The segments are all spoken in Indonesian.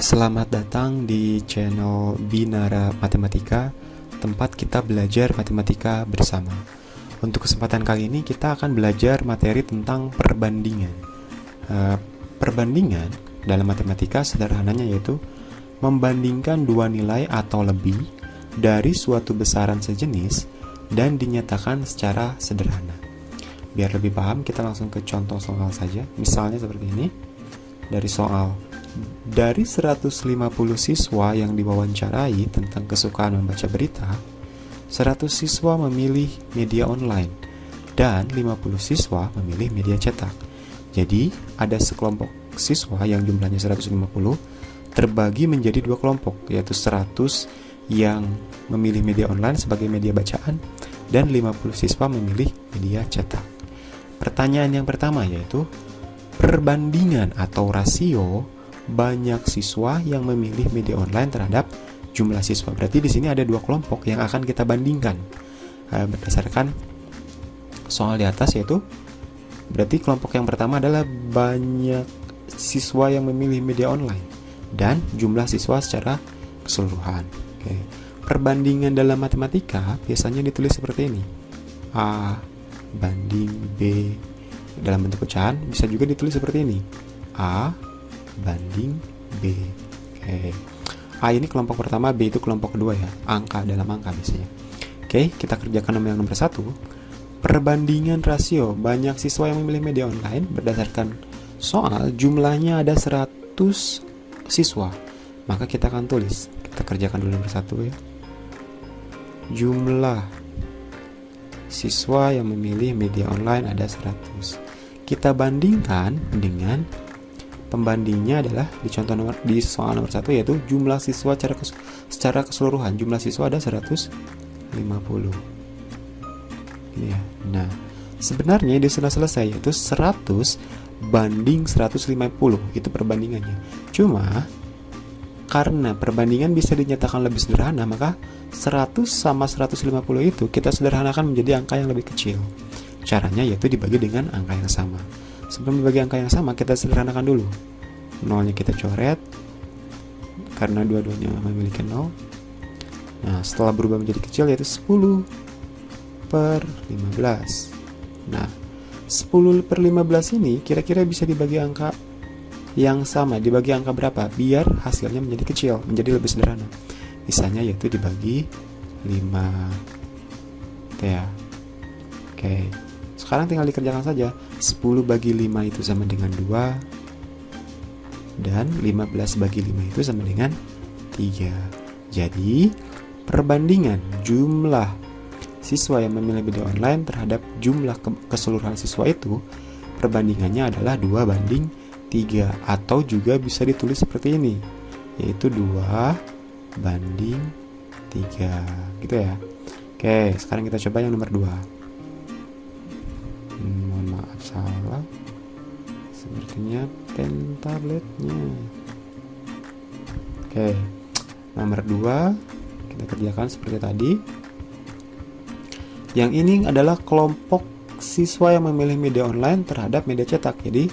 Selamat datang di channel Binara Matematika, tempat kita belajar matematika bersama. Untuk kesempatan kali ini kita akan belajar materi tentang perbandingan. Perbandingan dalam matematika sederhananya yaitu membandingkan dua nilai atau lebih dari suatu besaran sejenis dan dinyatakan secara sederhana. Biar lebih paham, kita langsung ke contoh soal saja. Misalnya seperti ini. Dari 150 siswa yang diwawancarai tentang kesukaan membaca berita, 100 siswa memilih media online dan 50 siswa memilih media cetak. Jadi, ada sekelompok siswa yang jumlahnya 150 terbagi menjadi dua kelompok, yaitu 100 yang memilih media online sebagai media bacaan dan 50 siswa memilih media cetak. Pertanyaan yang pertama yaitu perbandingan atau rasio banyak siswa yang memilih media online terhadap jumlah siswa. Berarti di sini ada dua kelompok yang akan kita bandingkan berdasarkan soal di atas, yaitu berarti kelompok yang pertama adalah banyak siswa yang memilih media online dan jumlah siswa secara keseluruhan. Oke. Perbandingan dalam matematika biasanya ditulis seperti ini: A banding B. Dalam bentuk pecahan bisa juga ditulis seperti ini: A banding B. Oke. A ini kelompok pertama, B itu kelompok kedua ya. Angka dalam angka biasanya. Oke, kita kerjakan yang nomor 1. Perbandingan rasio banyak siswa yang memilih media online berdasarkan soal jumlahnya ada 100 siswa. Maka kita akan tulis. Kita kerjakan dulu nomor 1 ya. Jumlah siswa yang memilih media online ada 100. Kita bandingkan dengan pembandingnya adalah di soal nomor 1, yaitu jumlah siswa secara keseluruhan. Jumlah siswa ada 150. Ini ya. Nah, sebenarnya ini sudah selesai, yaitu 100 banding 150. Itu perbandingannya. Cuma karena perbandingan bisa dinyatakan lebih sederhana, maka 100 sama 150 itu kita sederhanakan menjadi angka yang lebih kecil. Caranya yaitu dibagi dengan angka yang sama. Sebelum dibagi angka yang sama, kita sederhanakan dulu. Nolnya kita coret, karena dua-duanya memiliki 0. Nah, setelah berubah menjadi kecil yaitu 10 per 15. Nah, 10 per 15 ini kira-kira bisa dibagi angka yang sama. Dibagi angka berapa? Biar hasilnya menjadi kecil, menjadi lebih sederhana. Misalnya yaitu dibagi 5. Ya. Oke. Sekarang tinggal dikerjakan saja. 10 bagi 5 itu sama dengan 2. Dan 15 bagi 5 itu sama dengan 3. Jadi, perbandingan jumlah siswa yang memilih media online terhadap jumlah keseluruhan siswa itu, perbandingannya adalah 2 banding 3. Atau juga bisa ditulis seperti ini, yaitu 2 banding 3. Gitu ya. Oke, sekarang kita coba yang nomor 2. Mohon maaf, salah. Sepertinya pen tabletnya. Oke, nomor 2 kita kerjakan seperti tadi. Yang ini adalah kelompok siswa yang memilih media online terhadap media cetak. Jadi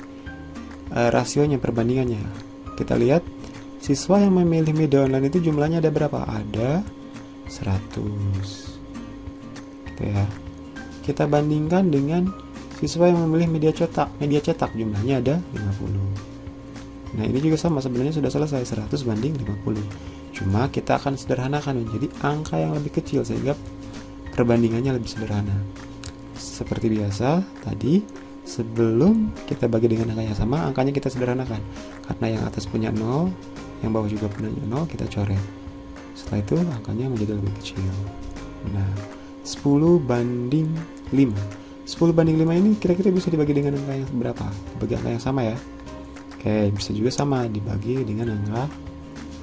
rasionya, perbandingannya, kita lihat siswa yang memilih media online itu jumlahnya ada berapa? Ada 100. Gitu ya. Kita bandingkan dengan siswa yang memilih media cetak jumlahnya ada 50. Nah, ini juga sama, sebenarnya sudah selesai, 100 banding 50. Cuma kita akan sederhanakan menjadi angka yang lebih kecil sehingga perbandingannya lebih sederhana. Seperti biasa tadi, sebelum kita bagi dengan angka yang sama, angkanya kita sederhanakan. Karena yang atas punya 0, yang bawah juga punya 0, kita coret. Setelah itu angkanya menjadi lebih kecil. Nah, 10 banding 5. 10 banding 5 ini kira-kira bisa dibagi dengan angka yang berapa? Dibagi angka yang sama ya. Oke, bisa juga sama dibagi dengan angka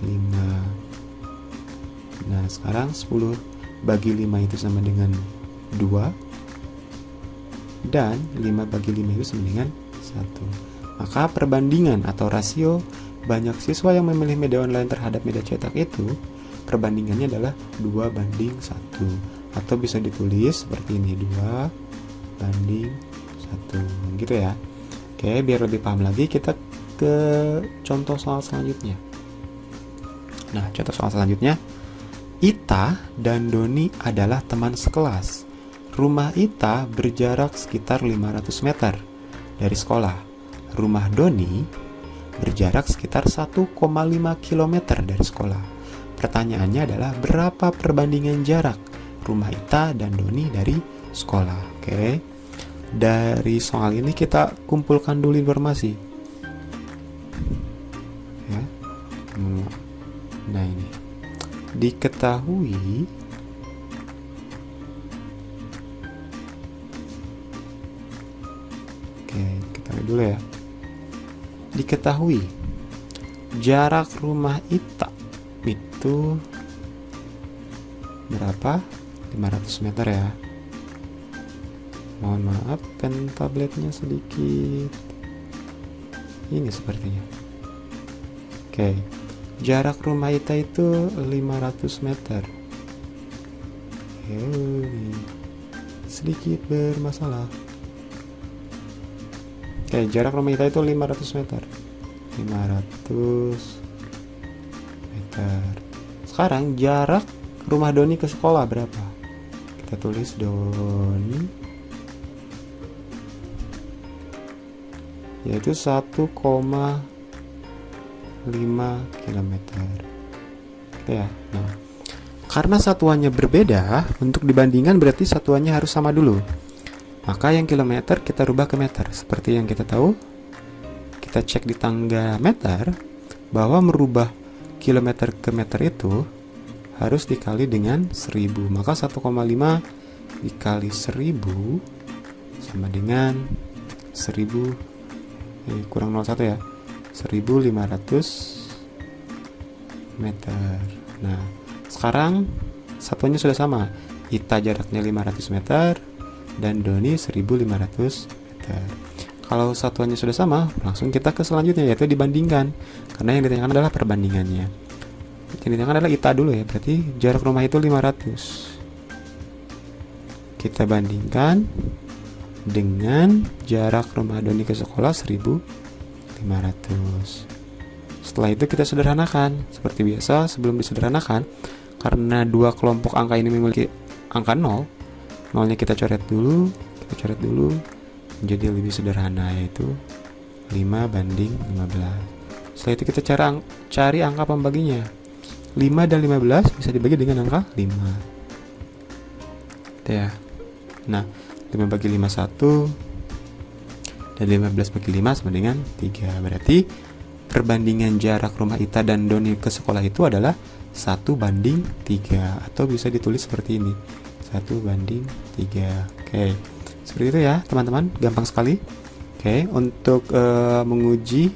5. Nah, sekarang 10 bagi 5 itu sama dengan 2. Dan 5 bagi 5 itu sama dengan 1. Maka perbandingan atau rasio banyak siswa yang memilih media online terhadap media cetak itu, perbandingannya adalah 2 banding 1. Atau bisa ditulis seperti ini, 2 banding 1. Gitu ya. Oke, biar lebih paham lagi, kita ke contoh soal selanjutnya. Nah, contoh soal selanjutnya. Ita dan Doni adalah teman sekelas. Rumah Ita berjarak sekitar 500 meter dari sekolah. Rumah Doni berjarak sekitar 1,5 km dari sekolah. Pertanyaannya adalah berapa perbandingan jarak rumah Ita dan Doni dari sekolah. Oke. Dari soal ini kita kumpulkan dulu informasi. Ya. Nah, ini diketahui dulu ya. Diketahui jarak rumah Ita itu berapa? 500 meter ya. Mohon maaf, pen tabletnya sedikit ini sepertinya. Oke. Jarak rumah Ita itu 500 meter. Sedikit bermasalah. Oke, jarak rumah Ita itu 500 meter. 500 meter. Sekarang jarak rumah Doni ke sekolah berapa? Kita tulis Doni, yaitu 1,5 km. Ya. Nah, karena satuannya berbeda, untuk dibandingkan berarti satuannya harus sama dulu. Maka yang kilometer kita rubah ke meter. Seperti yang kita tahu, kita cek di tangga meter bahwa merubah kilometer ke meter itu harus dikali dengan 1000. Maka 1,5 dikali 1000 sama dengan 1000 kurang 01 ya. 1500 meter. Nah, sekarang satuannya sudah sama. Ita jaraknya 500 meter dan Doni 1500 meter. Kalau satuannya sudah sama, langsung kita ke selanjutnya, yaitu dibandingkan. Karena yang ditanyakan adalah perbandingannya. Yang ditanyakan adalah Ita dulu ya, berarti jarak rumah itu 500. Kita bandingkan dengan jarak rumah Doni ke sekolah 1500. Setelah itu kita sederhanakan. Seperti biasa, sebelum disederhanakan, karena dua kelompok angka ini memiliki angka 0, nolnya kita coret dulu, menjadi lebih sederhana, yaitu 5/15. Setelah itu kita cari angka pembaginya. 5 dan 15 bisa dibagi dengan angka 5. Ya. Nah, 5 bagi 5 1 dan 15 bagi 5 sama dengan 3. Berarti perbandingan jarak rumah Ita dan Doni ke sekolah itu adalah 1/3, atau bisa ditulis seperti ini, 1/3. Oke, seperti itu ya teman-teman, gampang sekali. Oke, untuk menguji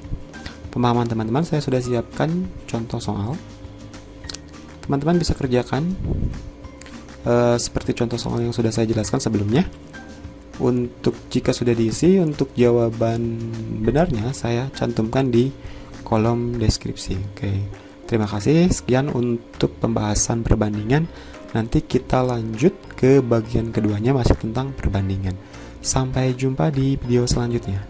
pemahaman teman-teman, saya sudah siapkan contoh soal. Teman-teman bisa kerjakan seperti contoh soal yang sudah saya jelaskan sebelumnya. Untuk jika sudah diisi, untuk jawaban benarnya saya cantumkan di kolom deskripsi. Oke, terima kasih. Sekian untuk pembahasan perbandingan. Nanti kita lanjut ke bagian keduanya, masih tentang perbandingan. Sampai jumpa di video selanjutnya.